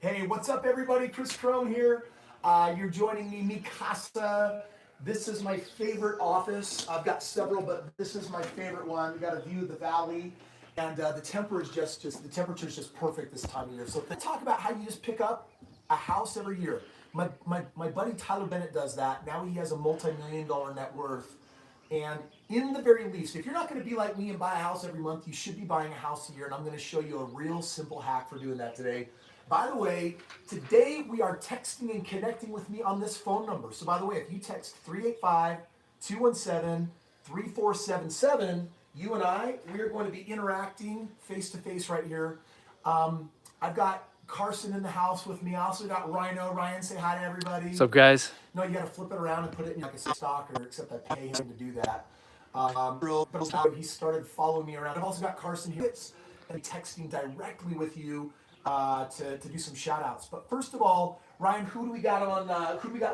Hey, what's up, everybody? Kris Krohn here. You're joining me, Mi Casa. This is my favorite office. I've got several, but this is my favorite one. We got a view of the valley, and the temperature is just perfect this time of year. So let's talk about how you just pick up a house every year. My buddy Tyler Bennett does that. Now he has a multi-million-dollar net worth. And in the very least, if you're not going to be like me and buy a house every month, you should be buying a house a year. And I'm going to show you a real simple hack for doing that today. By the way, today we are texting and connecting with me on this phone number. So by the way, if you text 385-217-3477, you and we are going to be interacting face-to-face right here. I've got Carson in the house with me. I also got Rhino. Ryan, say hi to everybody. What's up, guys? No, you got to flip it around and put it in like a stalker, except I pay him to do that. But he started following me around. I've also got Carson here and texting directly with you to do some shout outs. But first of all, Ryan, who do we got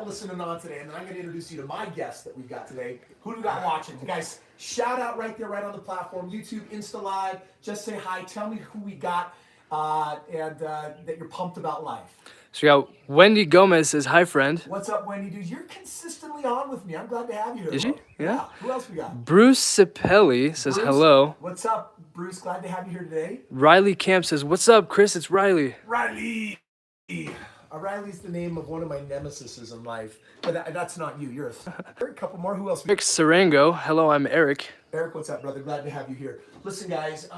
listening on today? And then I'm going to introduce you to my guest that we've got today. Who do we got watching? You guys, shout out right there, right on the platform, YouTube, Insta Live. Just say hi. Tell me who we got and that you're pumped about life. So we got Wendy Gomez says, hi, friend. What's up, Wendy, dude? You're consistently on with me. I'm glad to have you here. Is she? Yeah. Who else we got? Bruce Cipelli says, Bruce, hello. What's up, Bruce? Glad to have you here today. Riley Camp says, what's up, Kris? It's Riley. Riley. Riley's the name of one of my nemesises in life. But that's not you. You're a couple more. Who else? Eric Sarango. Hello, I'm Eric. Eric, what's up, brother? Glad to have you here. Listen, guys,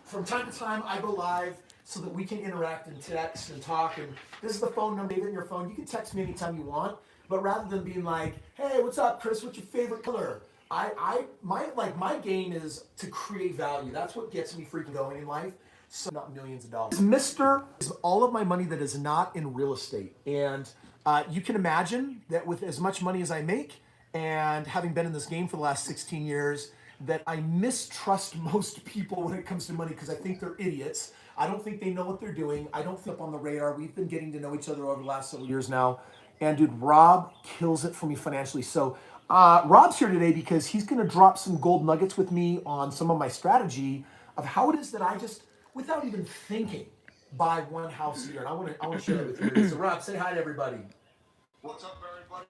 from time to time, I go live so that we can interact and text and talk. And this is the phone number in your phone. You can text me anytime you want. But rather than being like, hey, what's up, Kris? What's your favorite color? My game is to create value. That's what gets me freaking going in life. So not millions of dollars. Mr. is all of my money that is not in real estate. And you can imagine that with as much money as I make and having been in this game for the last 16 years, that I mistrust most people when it comes to money because I think they're idiots. I don't think they know what they're doing. I don't think up on the radar. We've been getting to know each other over the last several years now. And dude, Rob kills it for me financially. So Rob's here today because he's going to drop some gold nuggets with me on some of my strategy of how it is that I just, without even thinking, buy one house a year. And I want to share it with you. So Rob, say hi to everybody. What's up, everybody?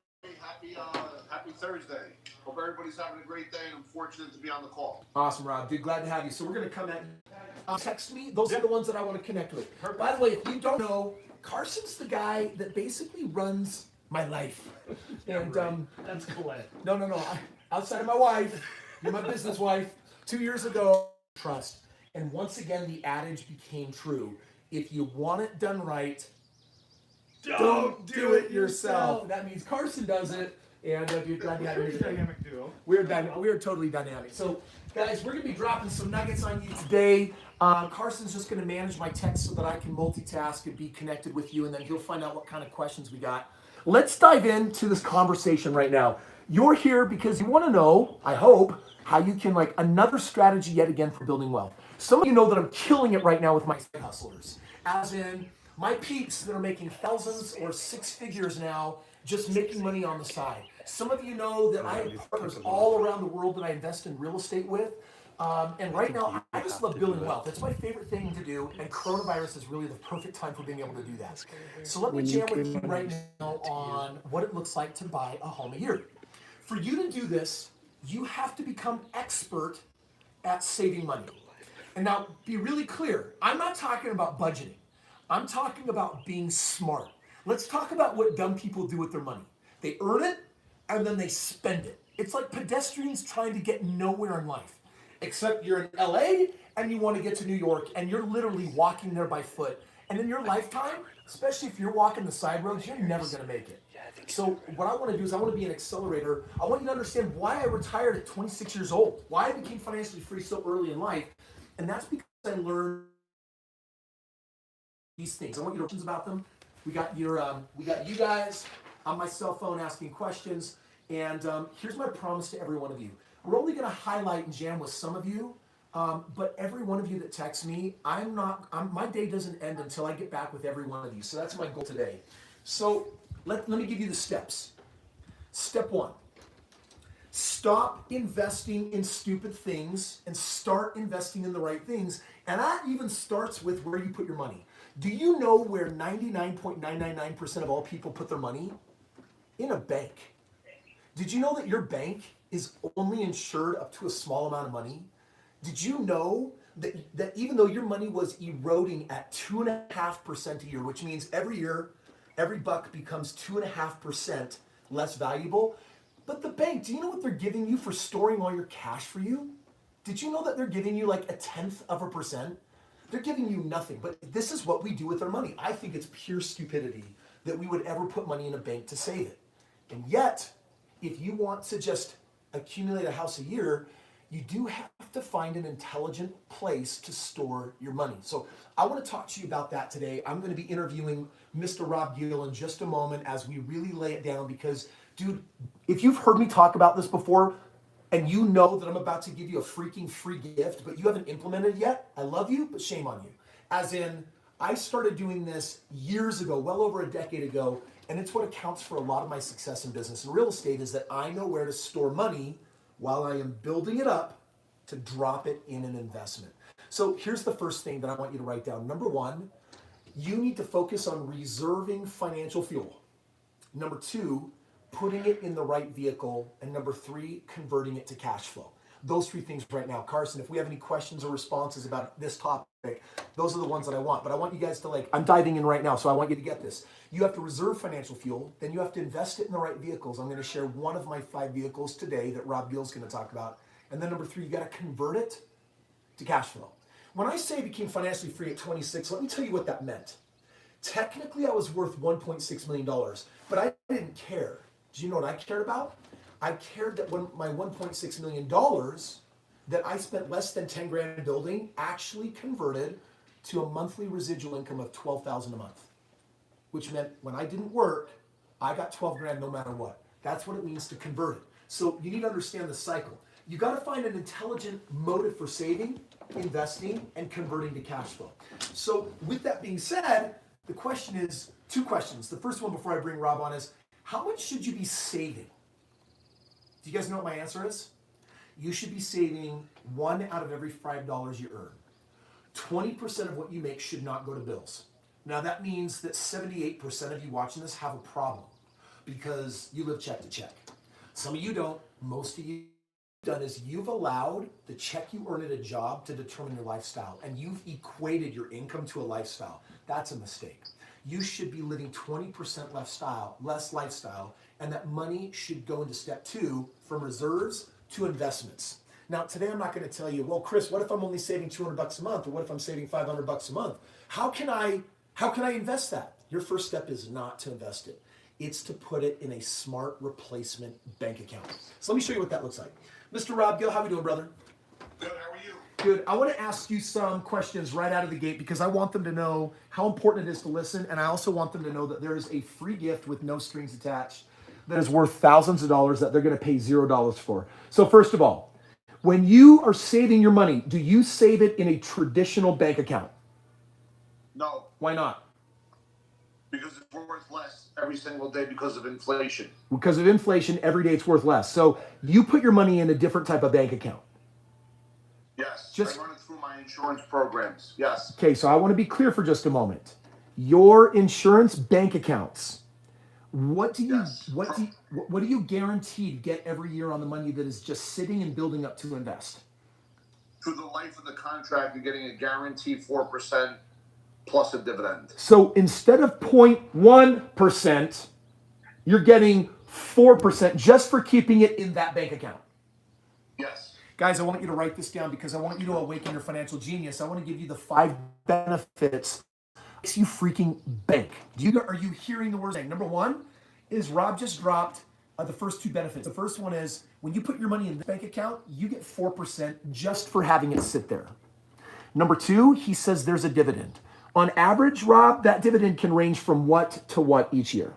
Happy Thursday. Hope everybody's having a great day, and I'm fortunate to be on the call. Awesome, Rob. Dude, glad to have you. So we're going to come at text me. Those are the ones that I want to connect with. By the way, if you don't know, Carson's the guy that basically runs my life. And that's cool. No. Outside of my wife, you're my business wife. 2 years ago, trust. And once again, the adage became true. If you want it done right, don't do it yourself. That means Carson does it. And dude, glad to have you here. Dynamic duo. We're totally dynamic. So, guys, we're going to be dropping some nuggets on you today. Carson's just going to manage my text so that I can multitask and be connected with you, and then he'll find out what kind of questions we got. Let's dive into this conversation right now. You're here because you want to know, I hope, how you can, another strategy yet again for building wealth. Some of you know that I'm killing it right now with my side hustlers. As in, my peeps that are making thousands or six figures now just making money on the side. Some of you know that I have partners all around the world that I invest in real estate with. And right now, I just love building wealth. That's my favorite thing to do, and coronavirus is really the perfect time for being able to do that. So let me jam with you right now on what it looks like to buy a home a year. For you to do this, you have to become expert at saving money. And now, be really clear, I'm not talking about budgeting. I'm talking about being smart. Let's talk about what dumb people do with their money. They earn it, and then they spend it. It's like pedestrians trying to get nowhere in life. Except you're in LA, and you want to get to New York, and you're literally walking there by foot. And in your lifetime, especially if you're walking the side roads, you're never going to make it. So what I want to do is I want to be an accelerator. I want you to understand why I retired at 26 years old, why I became financially free so early in life. And that's because I learned these things. I want you to know about them. We got you guys on my cell phone asking questions. And here's my promise to every one of you. We're only going to highlight and jam with some of you, but every one of you that texts me, my day doesn't end until I get back with every one of you. So that's my goal today. So let me give you the steps. Step one, stop investing in stupid things and start investing in the right things. And that even starts with where you put your money. Do you know where 99.999% of all people put their money? In a bank. Did you know that your bank is only insured up to a small amount of money? Did you know that even though your money was eroding at 2.5% a year, which means every year, every buck becomes 2.5% less valuable? But the bank, do you know what they're giving you for storing all your cash for you? Did you know that they're giving you like 0.1%? They're giving you nothing. But this is what we do with our money. I think it's pure stupidity that we would ever put money in a bank to save it. And yet, if you want to just accumulate a house a year, you do have to find an intelligent place to store your money. So I want to talk to you about that today. I'm going to be interviewing Mr. Rob Gill in just a moment as we really lay it down because, dude, if you've heard me talk about this before and you know that I'm about to give you a freaking free gift, but you haven't implemented it yet, I love you, but shame on you. As in, I started doing this years ago, well over a decade ago, and it's what accounts for a lot of my success in business and real estate is that I know where to store money while I am building it up to drop it in an investment. So here's the first thing that I want you to write down. Number one, you need to focus on reserving financial fuel. Number two, putting it in the right vehicle. And number three, converting it to cash flow. Those three things right now. Carson, if we have any questions or responses about this topic, those are the ones that I want. But I want you guys to I'm diving in right now, so I want you to get this. You have to reserve financial fuel, then you have to invest it in the right vehicles. I'm going to share one of my 5 vehicles today that Rob Gill's going to talk about. And then number three, you got to convert it to cash flow. When I say I became financially free at 26, let me tell you what that meant. Technically, I was worth $1.6 million, but I didn't care. Do you know what I cared about? I cared that when my $1.6 million that I spent less than 10 grand building actually converted to a monthly residual income of $12,000 a month, which meant when I didn't work, I got 12 grand no matter what. That's what it means to convert it. So you need to understand the cycle. You got to find an intelligent motive for saving, investing, and converting to cash flow. So with that being said, the question is, 2 questions. The first one before I bring Rob on is, how much should you be saving? Do you guys know what my answer is? You should be saving 1 out of every $5 you earn. 20% of what you make should not go to bills. Now that means that 78% of you watching this have a problem because you live check to check. Some of you don't. Most of you done is you've allowed the check you earn at a job to determine your lifestyle, and you've equated your income to a lifestyle. That's a mistake. You should be living 20% less lifestyle, and that money should go into step 2 from reserves to investments. Now, today I'm not going to tell you, well, Kris, what if I'm only saving $200 a month, or what if I'm saving $500 a month? How can I invest that? Your first step is not to invest it. It's to put it in a smart replacement bank account. So let me show you what that looks like. Mr. Rob Gill, how are we doing, brother? Good, how are you? Good. I want to ask you some questions right out of the gate because I want them to know how important it is to listen, and I also want them to know that there is a free gift with no strings attached that is worth thousands of dollars that they're going to pay $0 for. So first of all, when you are saving your money, do you save it in a traditional bank account? No. Why not? Because it's worth less every single day because of inflation. Because of inflation, every day it's worth less. So you put your money in a different type of bank account. Yes, I run it through my insurance programs. Yes. Okay, so I want to be clear for just a moment. Your insurance bank accounts, what do you guaranteed get every year on the money that is just sitting and building up to invest? Through the life of the contract, you're getting a guaranteed 4% plus a dividend. So instead of 0.1%, you're getting 4% just for keeping it in that bank account. Yes. Guys, I want you to write this down because I want you to awaken your financial genius. I want to give you the 5 benefits makes you freaking bank. Are you hearing the words? Number 1 is Rob just dropped the first 2 benefits. The first one is when you put your money in the bank account, you get 4% just for having it sit there. Number 2, he says there's a dividend. On average, Rob, that dividend can range from what to what each year?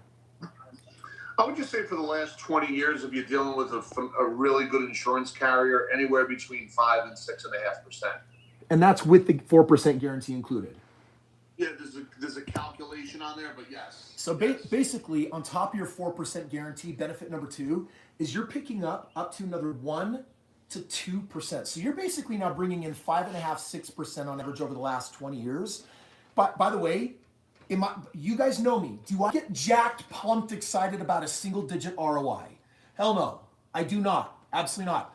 I would just say for the last 20 years, if you're dealing with a really good insurance carrier, anywhere between 5 and 6.5%. And that's with the 4% guarantee included. Yeah, there's a calculation on there, but yes. So basically, on top of your 4% guarantee, benefit number 2 is you're picking up to another 1 to 2%. So you're basically now bringing in 5.5%, 6% on average over the last 20 years. by the way, you guys know me. Do I get jacked, pumped, excited about a single digit ROI? Hell no, I do not. Absolutely not.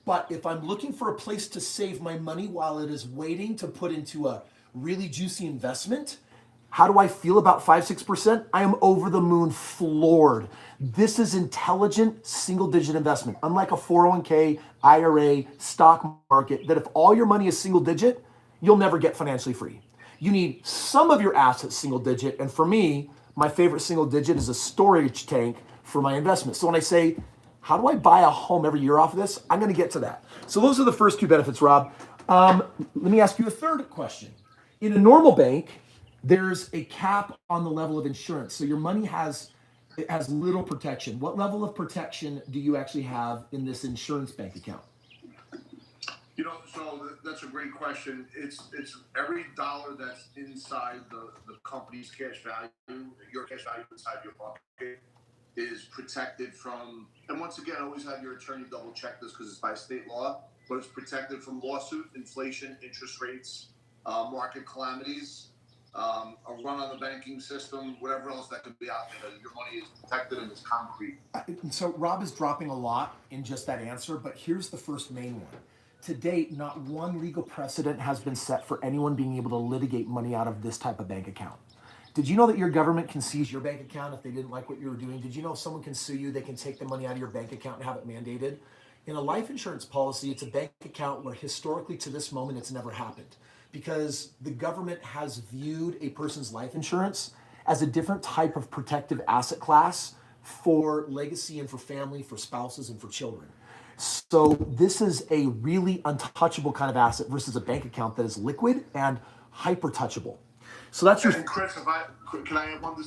But if I'm looking for a place to save my money while it is waiting to put into a really juicy investment, how do I feel about 5-6%? I am over the moon floored. This is intelligent single digit investment. Unlike a 401k, IRA, stock market, that if all your money is single digit, you'll never get financially free. You need some of your assets single digit. And for me, my favorite single digit is a storage tank for my investment. So when I say, how do I buy a home every year off of this? I'm going to get to that. So those are the first two benefits, Rob. Let me ask you a third question. In a normal bank, there's a cap on the level of insurance. So your money has little protection. What level of protection do you actually have in this insurance bank account? So that's a great question. It's every dollar that's inside the company's cash value, your cash value inside your pocket is protected from, and once again, always have your attorney double check this because it's by state law, but it's protected from lawsuit, inflation, interest rates, market calamities, a run on the banking system, whatever else that could be out there. Your money is protected and it's concrete. So Rob is dropping a lot in just that answer, but here's the first main one. To date, not one legal precedent has been set for anyone being able to litigate money out of this type of bank account. Did you know that your government can seize your bank account if they didn't like what you were doing? Did you know if someone can sue you, they can take the money out of your bank account and have it mandated? In a life insurance policy, it's a bank account where historically to this moment, it's never happened because the government has viewed a person's life insurance as a different type of protective asset class for legacy and for family, for spouses and for children. So this is a really untouchable kind of asset versus a bank account that is liquid and hyper touchable. So that's your. And Kris, can I add one?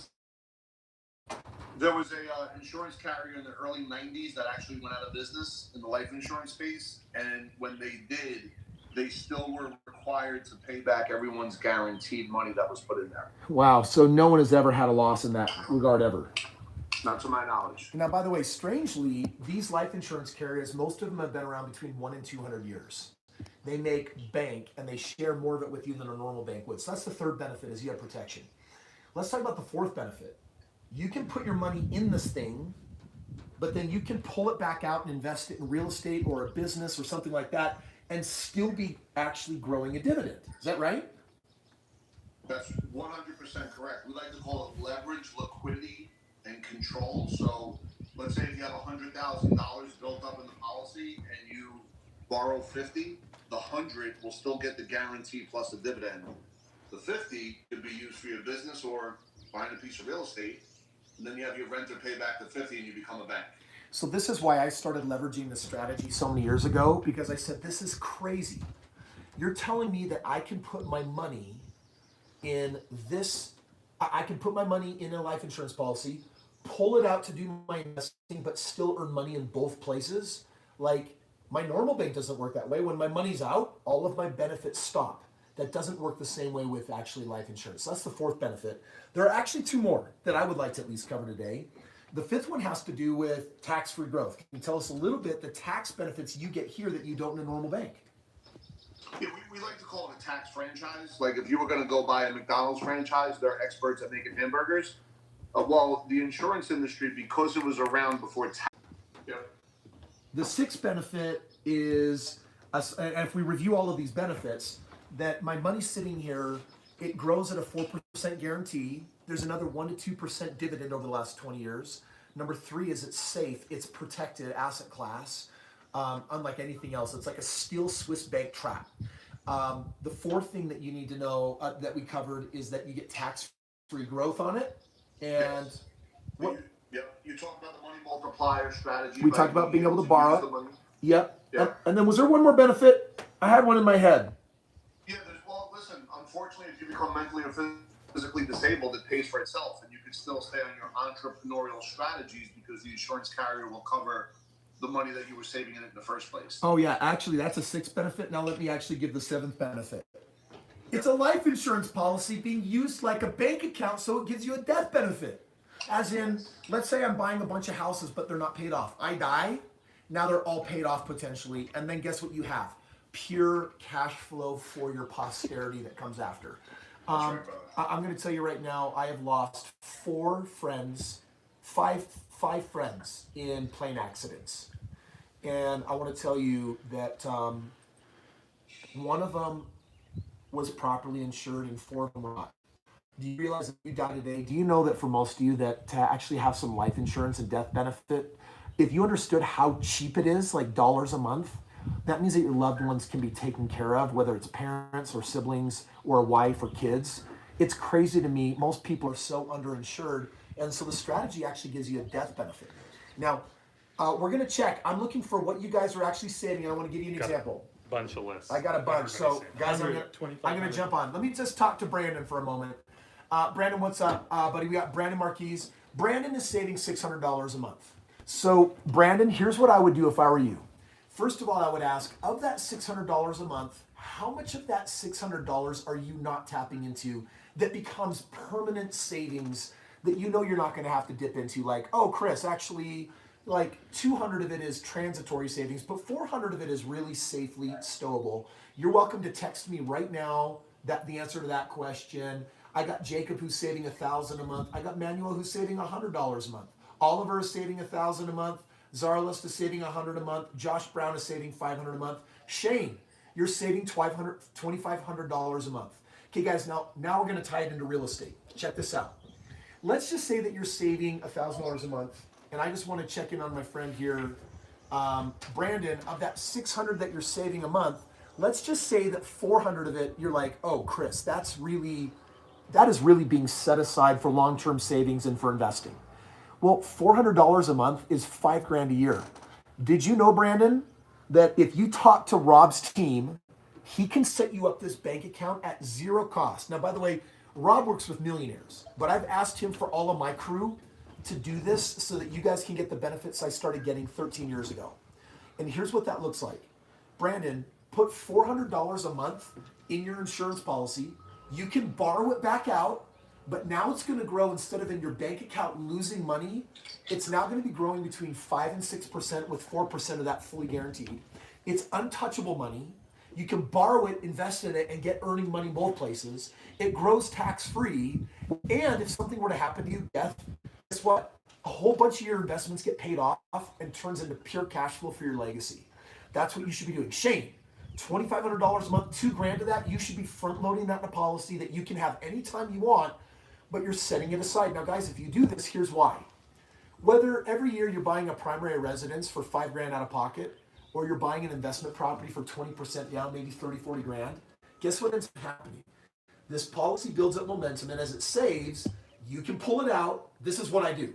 There was a insurance carrier in the early 90s that actually went out of business in the life insurance space. And when they did, they still were required to pay back everyone's guaranteed money that was put in there. Wow. So no one has ever had a loss in that regard ever. Not to my knowledge. Now, by the way, strangely, these life insurance carriers, most of them have been around between 1 and 200 years. They make bank and they share more of it with you than a normal bank would. So that's the third benefit is you have protection. Let's talk about the fourth benefit. You can put your money in this thing, but then you can pull it back out and invest it in real estate or a business or something like that and still be actually growing a dividend. Is that right? That's 100% correct. We like to call it leverage, liquidity, and control. So let's say if you have $100,000 built up in the policy and you borrow 50, the 100 will still get the guarantee plus the dividend. The 50 could be used for your business or buying a piece of real estate, and then you have your renter pay back the 50 and you become a bank. So this is why I started leveraging this strategy so many years ago, because I said, this is crazy. You're telling me that I can put my money in this, I can put my money in a life insurance policy, pull it out to do my investing, but still earn money in both places. Like my normal bank doesn't work that way. When my money's out, all of my benefits stop. That doesn't work the same way with actually life insurance. So that's the fourth benefit. There are actually two more that I would like to at least cover today. The fifth one has to do with tax-free growth. Can you tell us a little bit the tax benefits you get here that you don't in a normal bank? Yeah, we like to call it a tax franchise. Like if you were going to go buy a McDonald's franchise, they're experts at making hamburgers. Well, the insurance industry, because it was around before tax. Yep. The sixth benefit is, and if we review all of these benefits, that my money's sitting here, it grows at a 4% guarantee. There's another 1 to 2% dividend over the last 20 years. Number three is it's safe, it's protected asset class. Unlike anything else, it's like a steel Swiss bank trap. The fourth thing that you need to know that we covered is that you get tax-free growth on it. And yes. You talked about the money multiplier strategy. We talked about being able to borrow it. Yep. Yep. And then was there one more benefit? I had one in my head. Yeah, well, listen, unfortunately, if you become mentally or physically disabled, it pays for itself. And you can still stay on your entrepreneurial strategies because the insurance carrier will cover the money that you were saving in it in the first place. Oh, yeah. Actually, that's a sixth benefit. Now let me actually give the seventh benefit. It's a life insurance policy being used like a bank account, so it gives you a death benefit. As in, let's say I'm buying a bunch of houses, but they're not paid off. I die, now they're all paid off potentially, and then guess what you have? Pure cash flow for your posterity that comes after. Um, right, brother. I'm going to tell you right now, I have lost four friends, five friends in plane accidents. And I want to tell you that one of them was properly insured and four of them were not. Do you realize that you die today? Do you know that for most of you that to actually have some life insurance and death benefit, if you understood how cheap it is, like dollars a month, that means that your loved ones can be taken care of, whether it's parents or siblings or a wife or kids. It's crazy to me. Most people are so underinsured. And so the strategy actually gives you a death benefit. Now, we're going to check. I'm looking for what you guys are actually saving. And I want to give you an example. Bunch of lists. I got a bunch. So, Everybody's guys, saving. I'm gonna jump on. Let me just talk to Brandon for a moment. Brandon, what's up, buddy? We got Brandon Marquise. Brandon is saving $600 a month. So, Brandon, here's what I would do if I were you. First of all, I would ask, of that $600 a month, how much of that $600 are you not tapping into that becomes permanent savings that you know you're not going to have to dip into? Like, oh, Kris, actually, like 200 of it is transitory savings, but 400 of it is really safely stowable. You're welcome to text me right now that the answer to that question. I got Jacob who's saving $1,000 a month. I got Manuel who's saving $100 a month. Oliver is saving $1,000 a month. Zarlist is saving $100 a month. Josh Brown is saving $500 a month. Shane, you're saving $2,500 a month. Okay, guys, now we're going to tie it into real estate. Check this out. Let's just say that you're saving $1,000 a month. And I just want to check in on my friend here, Brandon. Of that 600 that you're saving a month, let's just say that 400 of it, you're like, oh, Kris, that is really being set aside for long-term savings and for investing. Well, $400 a month is $5,000 a year. Did you know, Brandon, that if you talk to Rob's team, he can set you up this bank account at zero cost? Now, by the way, Rob works with millionaires, but I've asked him for all of my crew to do this so that you guys can get the benefits I started getting 13 years ago. And here's what that looks like. Brandon, put $400 a month in your insurance policy. You can borrow it back out, but now it's going to grow. Instead of in your bank account losing money, it's now going to be growing between 5 and 6% with 4% of that fully guaranteed. It's untouchable money. You can borrow it, invest in it, and get earning money both places. It grows tax-free. And if something were to happen to you, death, guess what? A whole bunch of your investments get paid off and turns into pure cash flow for your legacy. That's what you should be doing. Shane, $2,500 a month, $2,000 of that, you should be front loading that in a policy that you can have anytime you want, but you're setting it aside. Now, guys, if you do this, here's why. Whether every year you're buying a primary residence for $5,000 out of pocket, or you're buying an investment property for 20% down, maybe 30, 40 grand, guess what ends up happening? This policy builds up momentum, and as it saves, you can pull it out. This is what I do.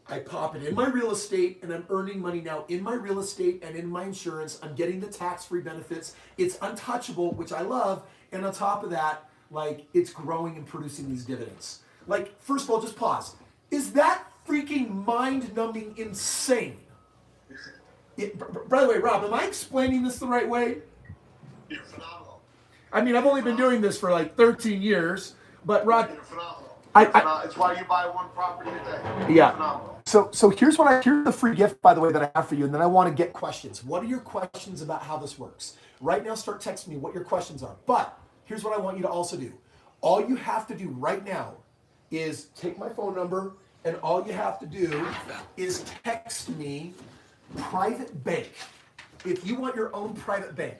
I pop it in my real estate, and I'm earning money now in my real estate and in my insurance. I'm getting the tax-free benefits. It's untouchable, which I love. And on top of that, like, it's growing and producing these dividends. Like, first of all, just pause. Is that freaking mind-numbing insane? By the way, Rob, am I explaining this the right way? You're phenomenal. I mean, I've only been doing this for like 13 years, but Rob, You're phenomenal. I It's why you buy one property a day. Yeah. Phenomenal. So here's the free gift, by the way, that I have for you, and then I want to get questions. What are your questions about how this works? Right now, start texting me what your questions are. But here's what I want you to also do. All you have to do right now is take my phone number, and all you have to do is text me private bank. If you want your own private bank.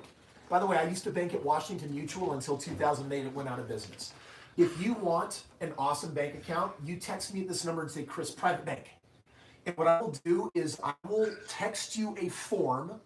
By the way, I used to bank at Washington Mutual until 2008. It went out of business. If you want an awesome bank account, you text me at this number and say, Kris, private bank. And what I will do is I will text you a form,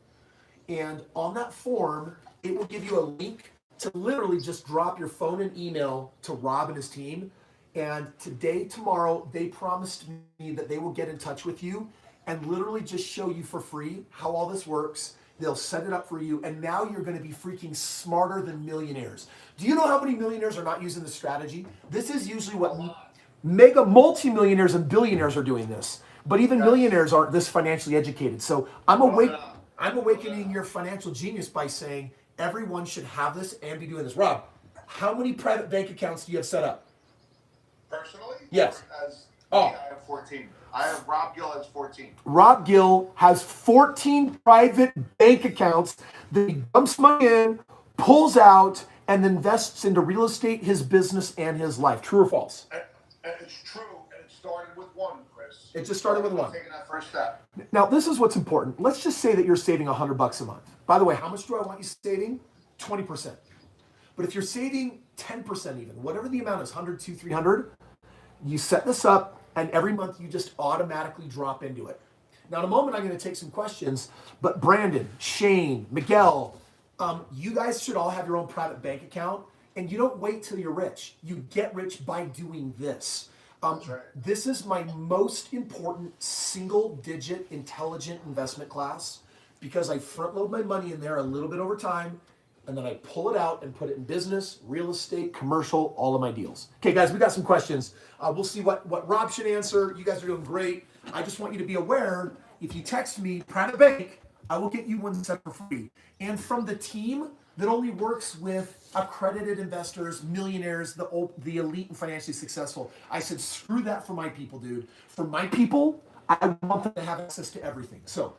and on that form, it will give you a link to literally just drop your phone and email to Rob and his team. And today, tomorrow, they promised me that they will get in touch with you and literally just show you for free how all this works. They'll set it up for you, and now you're going to be freaking smarter than millionaires. Do you know how many millionaires are not using this strategy? This is usually what mega multimillionaires and billionaires are doing this. But even millionaires aren't this financially educated. So I'm awakening your financial genius by saying everyone should have this and be doing this. Rob, how many private bank accounts do you have set up? Personally? Yes. I have 14. I have Rob Gill has 14. Rob Gill has 14 private bank accounts that he dumps money in, pulls out, and invests into real estate, his business, and his life. True or false? And it's true, and it started with one, Kris. It just started with one. Taking that first step. Now, this is what's important. Let's just say that you're saving $100 a month. By the way, how much do I want you saving? 20%. But if you're saving 10% even, whatever the amount is, 100, 200, 300, you set this up, and every month you just automatically drop into it. Now, in a moment, I'm going to take some questions, but Brandon, Shane, Miguel, you guys should all have your own private bank account, and you don't wait till you're rich. You get rich by doing this. That's right. This is my most important single-digit intelligent investment class because I front-load my money in there a little bit over time, and then I pull it out and put it in business, real estate, commercial, all of my deals. Okay, guys, we got some questions. We'll see what Rob should answer. You guys are doing great. I just want you to be aware, if you text me, private bank, I will get you one set for free. And from the team that only works with accredited investors, millionaires, the elite and financially successful. I said, screw that for my people, dude. For my people, I want them to have access to everything. So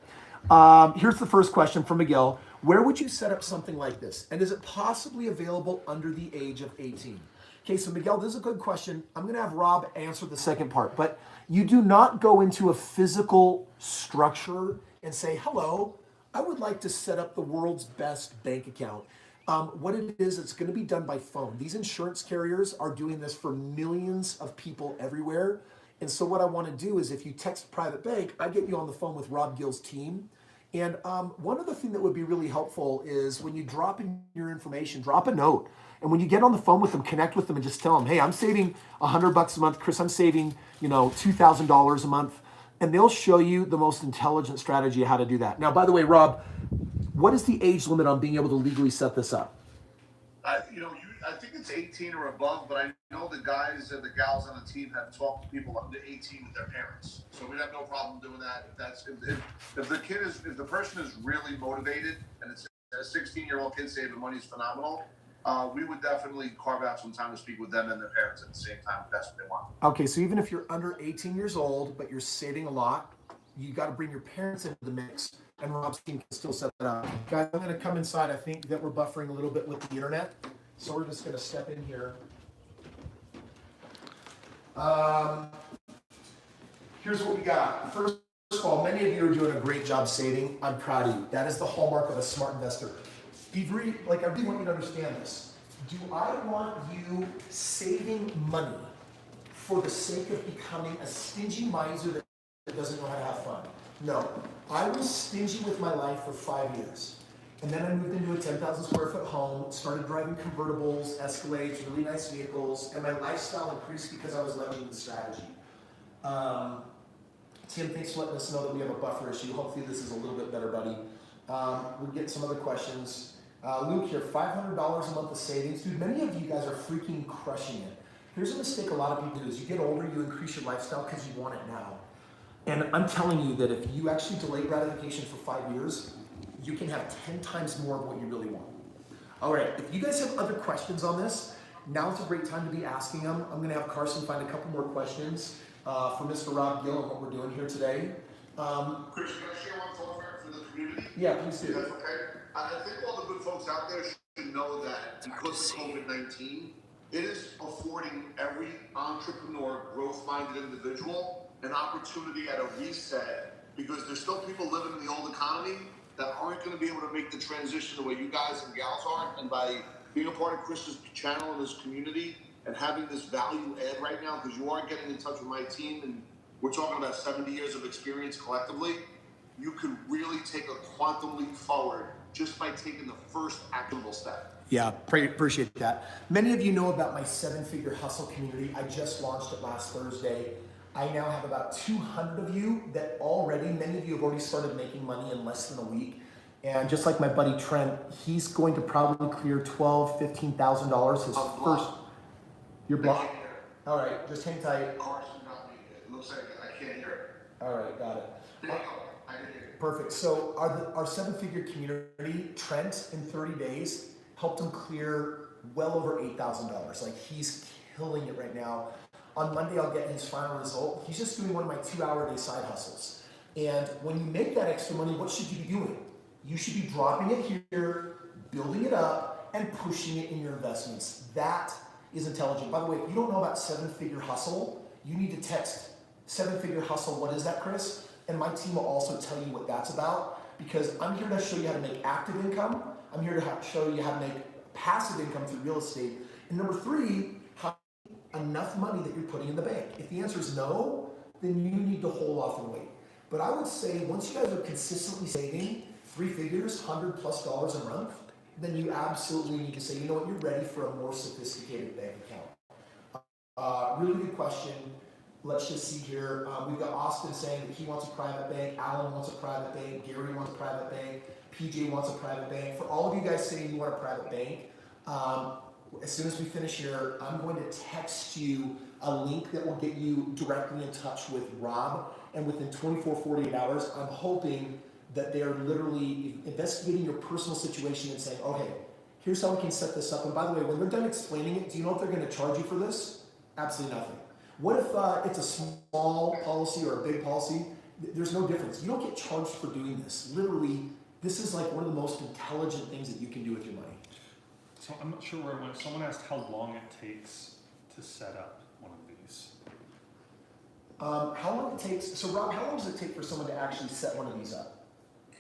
here's the first question from Miguel. Where would you set up something like this? And is it possibly available under the age of 18? Okay, so Miguel, this is a good question. I'm going to have Rob answer the second part, but you do not go into a physical structure and say, hello, I would like to set up the world's best bank account. What it is, it's going to be done by phone. These insurance carriers are doing this for millions of people everywhere. And so what I want to do is if you text private bank, I get you on the phone with Rob Gill's team. And one other thing that would be really helpful is when you drop in your information, drop a note. And when you get on the phone with them, connect with them and just tell them, hey, I'm saving $100 a month. Kris, I'm saving, $2,000 a month. And they'll show you the most intelligent strategy of how to do that. Now, by the way, Rob, what is the age limit on being able to legally set this up? I think it's 18 or above, but I know the guys and the gals on the team have talked to people under 18 with their parents, so we'd have no problem doing that. If the person is really motivated and it's a 16-year-old kid saving money is phenomenal, we would definitely carve out some time to speak with them and their parents at the same time if that's what they want. Okay, so even if you're under 18 years old, but you're saving a lot, you got to bring your parents into the mix, and Rob's team can still set that up. Guys, I'm going to come inside. I think that we're buffering a little bit with the internet, so we're just going to step in here. Here's what we got. First of all, many of you are doing a great job saving. I'm proud of you. That is the hallmark of a smart investor. I really want you to understand this. Do I want you saving money for the sake of becoming a stingy miser that doesn't know how to have fun? No. I was stingy with my life for 5 years. And then I moved into a 10,000 square foot home, started driving convertibles, Escalades, really nice vehicles, and my lifestyle increased because I was leveraging the strategy. Tim, thanks for letting us know that we have a buffer issue. Hopefully this is a little bit better, buddy. We'll get some other questions. Luke here, $500 a month of savings. Dude, many of you guys are freaking crushing it. Here's a mistake a lot of people do is you get older, you increase your lifestyle because you want it now. And I'm telling you that if you actually delay gratification for 5 years, you can have 10 times more of what you really want. All right, if you guys have other questions on this, now's a great time to be asking them. I'm gonna have Carson find a couple more questions for Mr. Rob Gill and what we're doing here today. Kris, can I share one thought for the community? Yeah, please do. That's okay. I think all the good folks out there should know that because of COVID-19, it is affording every entrepreneur, growth-minded individual, an opportunity at a reset because there's still people living in the old economy that aren't going to be able to make the transition the way you guys and gals are. And by being a part of Kris's channel and this community and having this value add right now, because you are getting in touch with my team and we're talking about 70 years of experience collectively, you could really take a quantum leap forward just by taking the first actionable step. Yeah, appreciate that. Many of you know about my 7-figure hustle community. I just launched it last Thursday. I now have about 200 of you that already, many of you have already started making money in less than a week. And just like my buddy Trent, he's going to probably clear $12,000, $15,000 his first. You're blocked? All right, just hang tight. Carson got me. It looks like I can't hear it. All right, got it. There you go. I can hear it. Perfect. So our 7-figure community, Trent, in 30 days, helped him clear well over $8,000. Like, he's killing it right now. On Monday, I'll get his final result. He's just doing one of my 2-hour-a-day side hustles. And when you make that extra money, what should you be doing? You should be dropping it here, building it up, and pushing it in your investments. That is intelligent. By the way, if you don't know about seven-figure hustle, you need to text seven-figure hustle. What is that, Kris? And my team will also tell you what that's about, because I'm here to show you how to make active income. I'm here to show you how to make passive income through real estate. And number three, how enough money that you're putting in the bank. If the answer is no, then you need to hold off and wait. But I would say once you guys are consistently saving three figures, $100+ a month, then you absolutely need to say, you know what, you're ready for a more sophisticated bank account. Really good question. Let's just see here. We've got Austin saying that he wants a private bank. Alan wants a private bank. Gary wants a private bank. PJ wants a private bank. For all of you guys saying you want a private bank, as soon as we finish here, I'm going to text you a link that will get you directly in touch with Rob. And within 24, 48 hours, I'm hoping that they're literally investigating your personal situation and saying, okay, here's how we can set this up. And by the way, when they're done explaining it, do you know if they're going to charge you for this? Absolutely nothing. What if it's a small policy or a big policy? There's no difference. You don't get charged for doing this. Literally, this is like one of the most intelligent things that you can do with your money. So I'm not sure where, when someone asked how long it takes to set up one of these. How long it takes, so Rob, how long does it take for someone to actually set one of these up?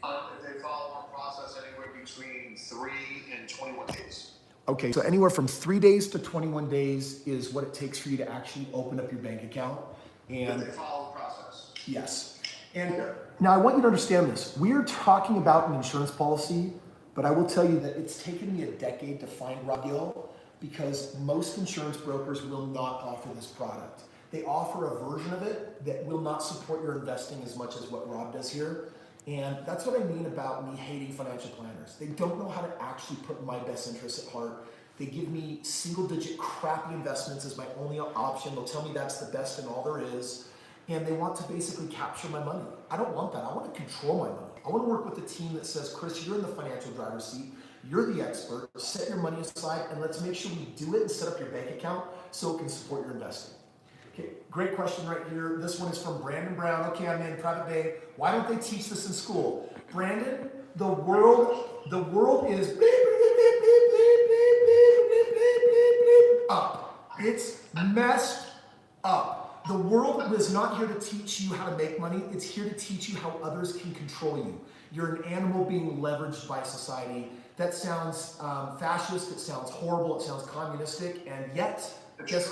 If they follow our process, anywhere between 3 and 21 days. Okay, so anywhere from 3 days to 21 days is what it takes for you to actually open up your bank account. And If they follow the process. yes. And now I want you to understand this. We're talking about an insurance policy, but I will tell you that it's taken me a decade to find Rob Gill, because most insurance brokers will not offer this product. They offer a version of it that will not support your investing as much as what Rob does here. And that's what I mean about me hating financial planners. They don't know how to actually put my best interests at heart. They give me single-digit crappy investments as my only option. They'll tell me that's the best and all there is. And they want to basically capture my money. I don't want that. I want to control my money. I want to work with a team that says, Kris, you're in the financial driver's seat. You're the expert. Set your money aside and let's make sure we do it and set up your bank account so it can support your investing. Okay, great question right here. This one is from Brandon Brown. Okay, I'm in private bank. Why don't they teach this in school? Brandon, the world is up. It's messed up. The world is not here to teach you how to make money. It's here to teach you how others can control you. You're an animal being leveraged by society. That sounds fascist. It sounds horrible. It sounds communistic. And yet, guess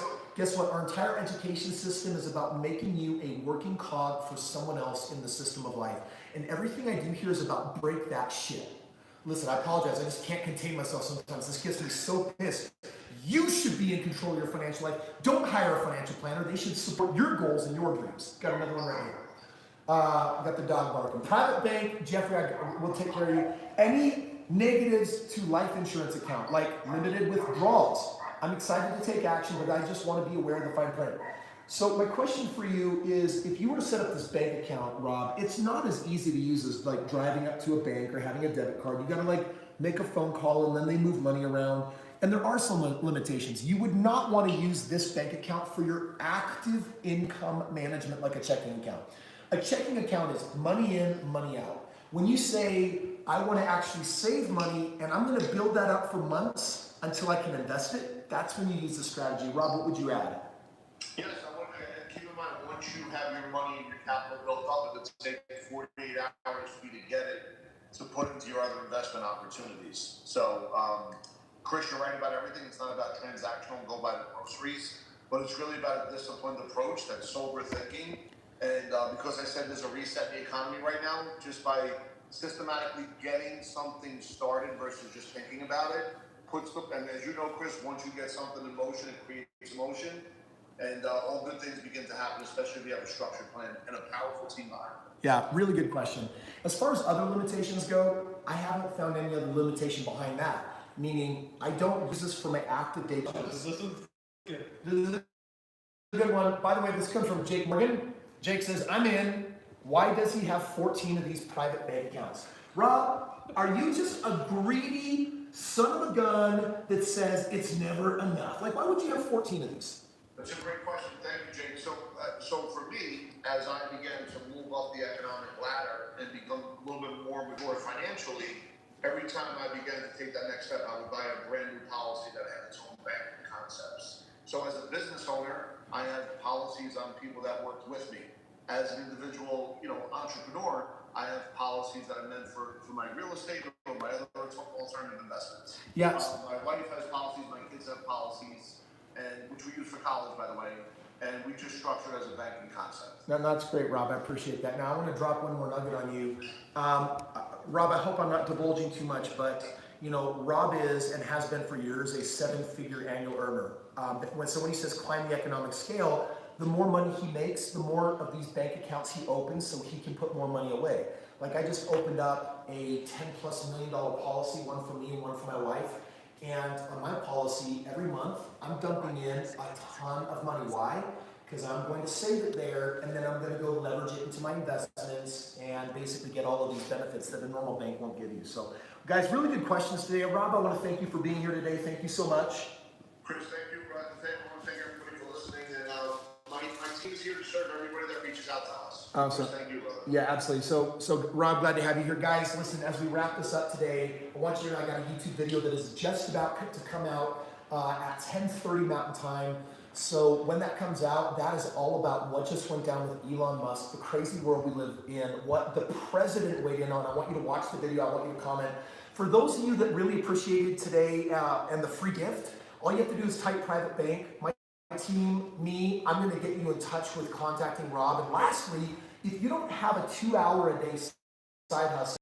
what? Our entire education system is about making you a working cog for someone else in the system of life. And everything I do here is about break that shit. Listen, I apologize. I just can't contain myself sometimes. This gets me so pissed. You should be in control of your financial life. Don't hire a financial planner. They should support your goals and your dreams. Got another one right here. Got the dog barking. Private bank, Jeffrey, we'll take care of you. Any negatives to life insurance account, like limited withdrawals? I'm excited to take action, but I just want to be aware of the fine print. So my question for you is, if you were to set up this bank account, Rob, it's not as easy to use as like driving up to a bank or having a debit card. You got to like make a phone call and then they move money around. And there are some limitations. You would not want to use this bank account for your active income management like a checking account. A checking account is money in, money out. When you say, I want to actually save money and I'm going to build that up for months until I can invest it, that's when you use the strategy. Rob, what would you add? Yes, I want to keep in mind, once you have your money and your capital built up, it's going to take 48 hours for you to get it to put into your other investment opportunities. So, Kris, you're right about everything. It's not about transactional and go buy the groceries, but it's really about a disciplined approach, that's sober thinking. And because I said there's a reset in the economy right now, just by systematically getting something started versus just thinking about it, and as you know, Kris, once you get something in motion, it creates motion, and all good things begin to happen, especially if you have a structured plan and a powerful team behind it. Yeah, really good question. As far as other limitations go, I haven't found any other limitation behind that. Meaning, I don't use this for my active day. This is good. This is a good one. By the way, this comes from Jake Morgan. Jake says, I'm in. Why does he have 14 of these private bank accounts? Rob, are you just a greedy son of a gun that says it's never enough? Like, why would you have 14 of these? That's a great question. Thank you, Jake. So for me, as I began to move up the economic ladder and become a little bit more mature financially, every time I began to take that next step, I would buy a brand new policy that had its own banking concepts. So as a business owner, I have policies on people that worked with me. As an individual, entrepreneur, I have policies that are meant for my real estate or my other alternative investments. Yes. My wife has policies, my kids have policies, and which we use for college, by the way. And we just structure it as a banking concept. No, that's great, Rob. I appreciate that. Now I want to drop one more nugget on you. Rob, I hope I'm not divulging too much, but Rob is and has been for years a 7-figure annual earner. When somebody says climb the economic scale, the more money he makes, the more of these bank accounts he opens so he can put more money away. Like I just opened up a $10+ million policy, one for me and one for my wife. And on my policy, every month, I'm dumping in a ton of money. Why? Because I'm going to save it there, and then I'm going to go leverage it into my investments and basically get all of these benefits that a normal bank won't give you. So, guys, really good questions today. Rob, I want to thank you for being here today. Thank you so much. Kris, thank you. I want to thank everybody for listening. And my team is here to serve everybody that reaches out to us. Awesome. Kris, thank you, brother. Yeah, absolutely. So Rob, glad to have you here. Guys, listen, as we wrap this up today, I want you to know I got a YouTube video that is just about to come out at 10:30 Mountain Time. So when that comes out, that is all about what just went down with Elon Musk, the crazy world we live in, what the president weighed in on. I want you to watch the video. I want you to comment. For those of you that really appreciated today and the free gift, all you have to do is type private bank. My team, me, I'm going to get you in touch with contacting Rob. And lastly, if you don't have a 2-hour-a-day side hustle,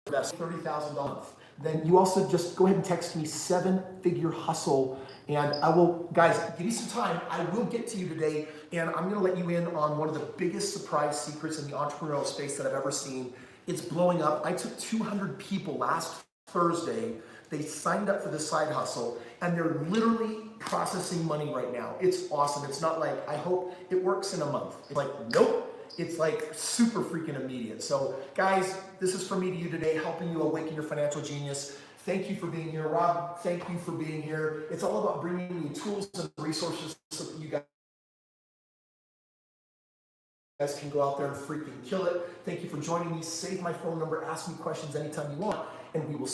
that's $30,000 a month, then you also just go ahead and text me 7-figure hustle, and I will, guys, give me some time. I will get to you today, and I'm going to let you in on one of the biggest surprise secrets in the entrepreneurial space that I've ever seen. It's blowing up. I took 200 people last Thursday. They signed up for the side hustle, and they're literally processing money right now. It's awesome. It's not like, I hope it works in a month. It's like, nope. It's like super freaking immediate. So guys, this is from me to you today, helping you awaken your financial genius. Thank you for being here. Rob, thank you for being here. It's all about bringing you tools and resources so that you guys can go out there and freaking kill it. Thank you for joining me. Save my phone number. Ask me questions anytime you want, and we will